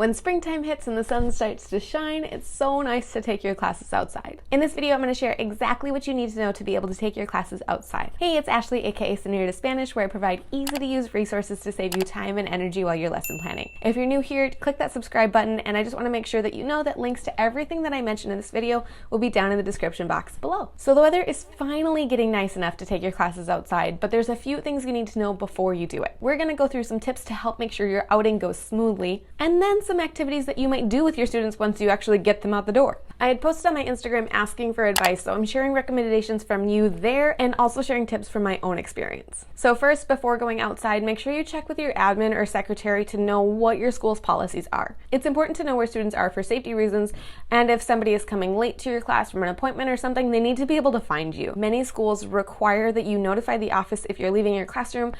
When springtime hits and the sun starts to shine, it's so nice to take your classes outside. In this video, I'm going to share exactly what you need to know to be able to take your classes outside. Hey, it's Ashley, aka Senorita Spanish, where I provide easy to use resources to save you time and energy while you're lesson planning. If you're new here, click that subscribe button, and I just want to make sure that you know that links to everything that I mentioned in this video will be down in the description box below. So the weather is finally getting nice enough to take your classes outside, but there's a few things you need to know before you do it. We're going to go through some tips to help make sure your outing goes smoothly, and then some activities that you might do with your students once you actually get them out the door. I had posted on my Instagram asking for advice, so I'm sharing recommendations from you there and also sharing tips from my own experience. So first, before going outside, make sure you check with your admin or secretary to know what your school's policies are. It's important to know where students are for safety reasons, and if somebody is coming late to your class from an appointment or something, they need to be able to find you. Many schools require that you notify the office if you're leaving your classroom,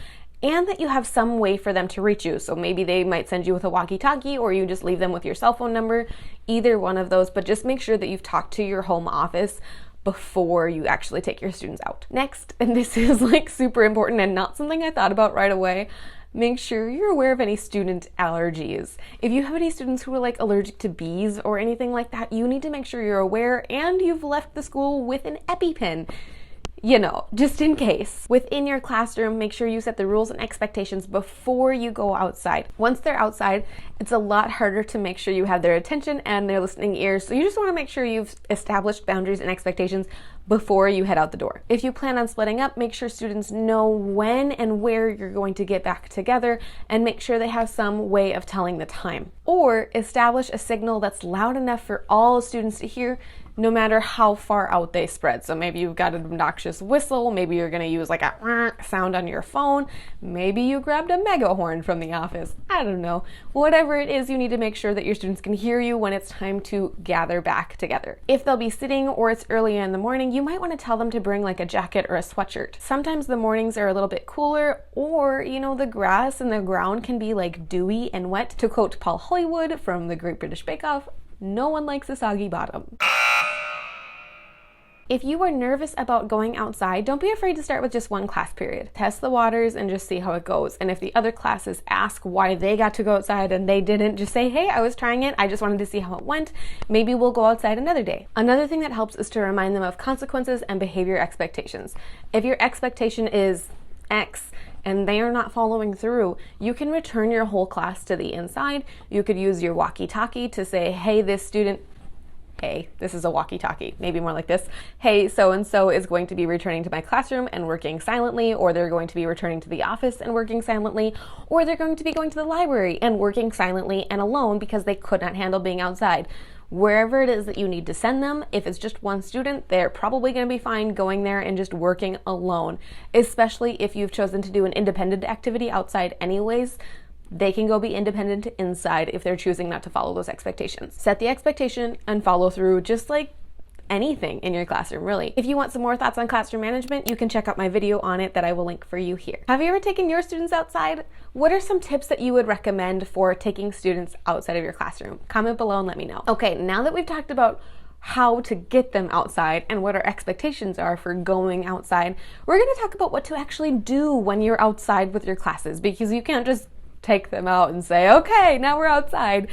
and that you have some way for them to reach you. So maybe they might send you with a walkie-talkie, or you just leave them with your cell phone number, either one of those, but just make sure that you've talked to your home office before you actually take your students out. Next, and this is like super important and not something I thought about right away, make sure you're aware of any student allergies. If you have any students who are like allergic to bees or anything like that, you need to make sure you're aware and you've left the school with an EpiPen. You know, just in case. Within your classroom, make sure you set the rules and expectations before you go outside. Once they're outside, it's a lot harder to make sure you have their attention and their listening ears, so you just want to make sure you've established boundaries and expectations before you head out the door. If you plan on splitting up, make sure students know when and where you're going to get back together, and make sure they have some way of telling the time. Or establish a signal that's loud enough for all students to hear, no matter how far out they spread. So maybe you've got an obnoxious whistle, maybe you're gonna use like a sound on your phone, maybe you grabbed a mega horn from the office, I don't know. Whatever it is, you need to make sure that your students can hear you when it's time to gather back together. If they'll be sitting or it's early in the morning, you might wanna tell them to bring like a jacket or a sweatshirt. Sometimes the mornings are a little bit cooler, or you know, the grass and the ground can be like dewy and wet. To quote Paul Hollywood from the Great British Bake Off, no one likes a soggy bottom. If you are nervous about going outside, don't be afraid to start with just one class period. Test the waters and just see how it goes. And if the other classes ask why they got to go outside and they didn't, just say, hey, I was trying it, I just wanted to see how it went. Maybe we'll go outside another day. Another thing that helps is to remind them of consequences and behavior expectations. If your expectation is X and they are not following through, you can return your whole class to the inside. You could use your walkie-talkie to say, hey, this student, hey, this is a walkie-talkie, maybe more like this. Hey, so-and-so is going to be returning to my classroom and working silently, or they're going to be returning to the office and working silently, or they're going to be going to the library and working silently and alone because they could not handle being outside. Wherever it is that you need to send them, if it's just one student, they're probably going to be fine going there and just working alone, especially if you've chosen to do an independent activity outside anyways. They can go be independent inside if they're choosing not to follow those expectations. Set the expectation and follow through, just like anything in your classroom, really. If you want some more thoughts on classroom management, you can check out my video on it that I will link for you here. Have you ever taken your students outside? What are some tips that you would recommend for taking students outside of your classroom? Comment below and let me know. Okay, now that we've talked about how to get them outside and what our expectations are for going outside, we're going to talk about what to actually do when you're outside with your classes, because you can't just take them out and say, okay, now we're outside.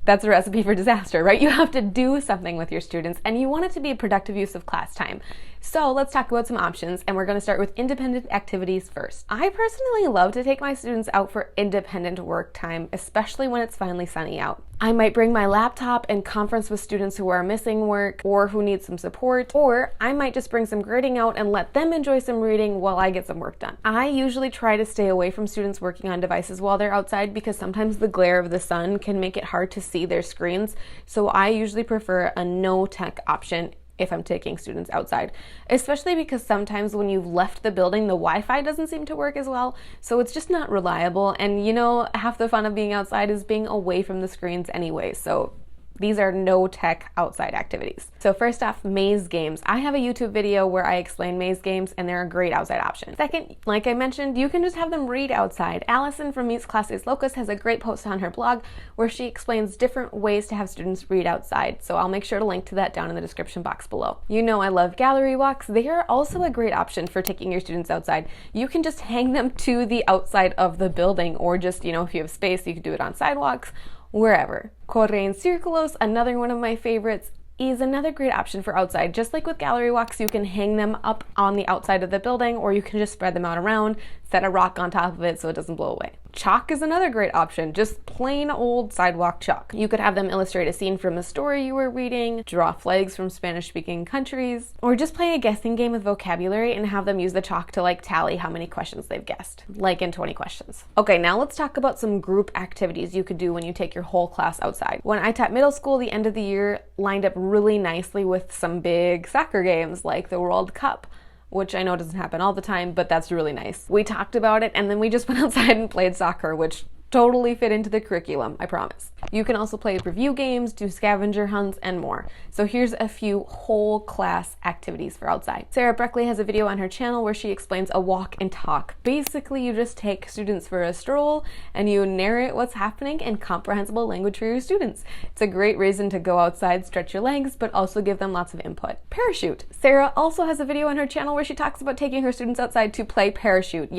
That's a recipe for disaster, right? You have to do something with your students, and you want it to be a productive use of class time. So let's talk about some options, and we're going to start with independent activities first. I personally love to take my students out for independent work time, especially when it's finally sunny out. I might bring my laptop and conference with students who are missing work or who need some support, or I might just bring some grading out and let them enjoy some reading while I get some work done. I usually try to stay away from students working on devices while they're outside, because sometimes the glare of the sun can make it hard to see their screens, so I usually prefer a no tech option if I'm taking students outside, especially because sometimes when you've left the building, the Wi-Fi doesn't seem to work as well, so it's just not reliable, and you know, half the fun of being outside is being away from the screens anyway, so these are no tech outside activities. So first off, maze games. I have a YouTube video where I explain maze games, and they're a great outside option. Second, like I mentioned, you can just have them read outside. Allison from Meets Classes Locus has a great post on her blog where she explains different ways to have students read outside. So I'll make sure to link to that down in the description box below. You know I love gallery walks. They are also a great option for taking your students outside. You can just hang them to the outside of the building, or just, you know, if you have space, you can do it on sidewalks. wherever. Corre in Círculos, another one of my favorites, is another great option for outside. Just like with gallery walks, you can hang them up on the outside of the building, or you can just spread them out around, set a rock on top of it so it doesn't blow away. Chalk is another great option, just plain old sidewalk chalk. You could have them illustrate a scene from a story you were reading, draw flags from Spanish-speaking countries, or just play a guessing game with vocabulary and have them use the chalk to like tally how many questions they've guessed, like in 20 questions. Okay, now let's talk about some group activities you could do when you take your whole class outside. When I taught middle school, the end of the year lined up really nicely with some big soccer games like the World Cup, which I know doesn't happen all the time, but that's really nice. We talked about it and then we just went outside and played soccer, which totally fit into the curriculum, I promise. You can also play review games, do scavenger hunts, and more. So here's a few whole class activities for outside. Sarah Breckley has a video on her channel where she explains a walk and talk. Basically, you just take students for a stroll and you narrate what's happening in comprehensible language for your students. It's a great reason to go outside, stretch your legs, but also give them lots of input. Parachute. Sarah also has a video on her channel where she talks about taking her students outside to play parachute.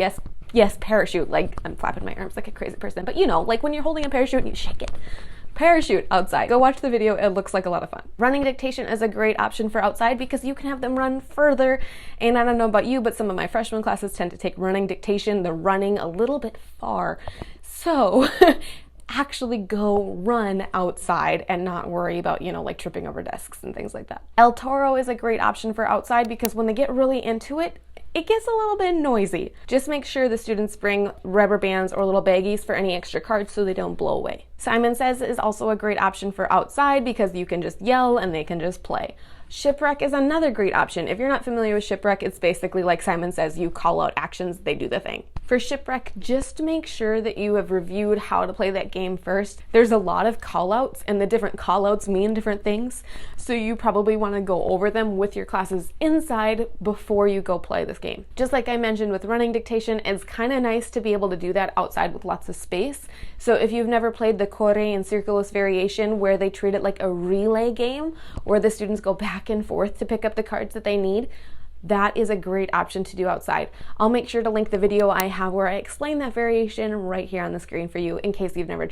Yes, parachute. Like, I'm flapping my arms like a crazy person, but you know, like when you're holding a parachute and you shake it. Parachute outside. Go watch the video, it looks like a lot of fun. Running dictation is a great option for outside because you can have them run further, and I don't know about you, but some of my freshman classes tend to take running dictation, the running a little bit far. So actually go run outside and not worry about, you know, like tripping over desks and things like that. El Toro is a great option for outside because when they get really into it, it gets a little bit noisy. Just make sure the students bring rubber bands or little baggies for any extra cards so they don't blow away. Simon Says is also a great option for outside because you can just yell and they can just play. Shipwreck is another great option. If you're not familiar with Shipwreck, it's basically like Simon Says, you call out actions, they do the thing. For Shipwreck, just make sure that you have reviewed how to play that game first. There's a lot of call-outs and the different call-outs mean different things, so you probably want to go over them with your classes inside before you go play this game. Just like I mentioned with running dictation, it's kind of nice to be able to do that outside with lots of space. So if you've never played the Corre in Círculos variation where they treat it like a relay game where the students go back and forth to pick up the cards that they need, that is a great option to do outside. I'll make sure to link the video I have where I explain that variation right here on the screen for you in case you've never tried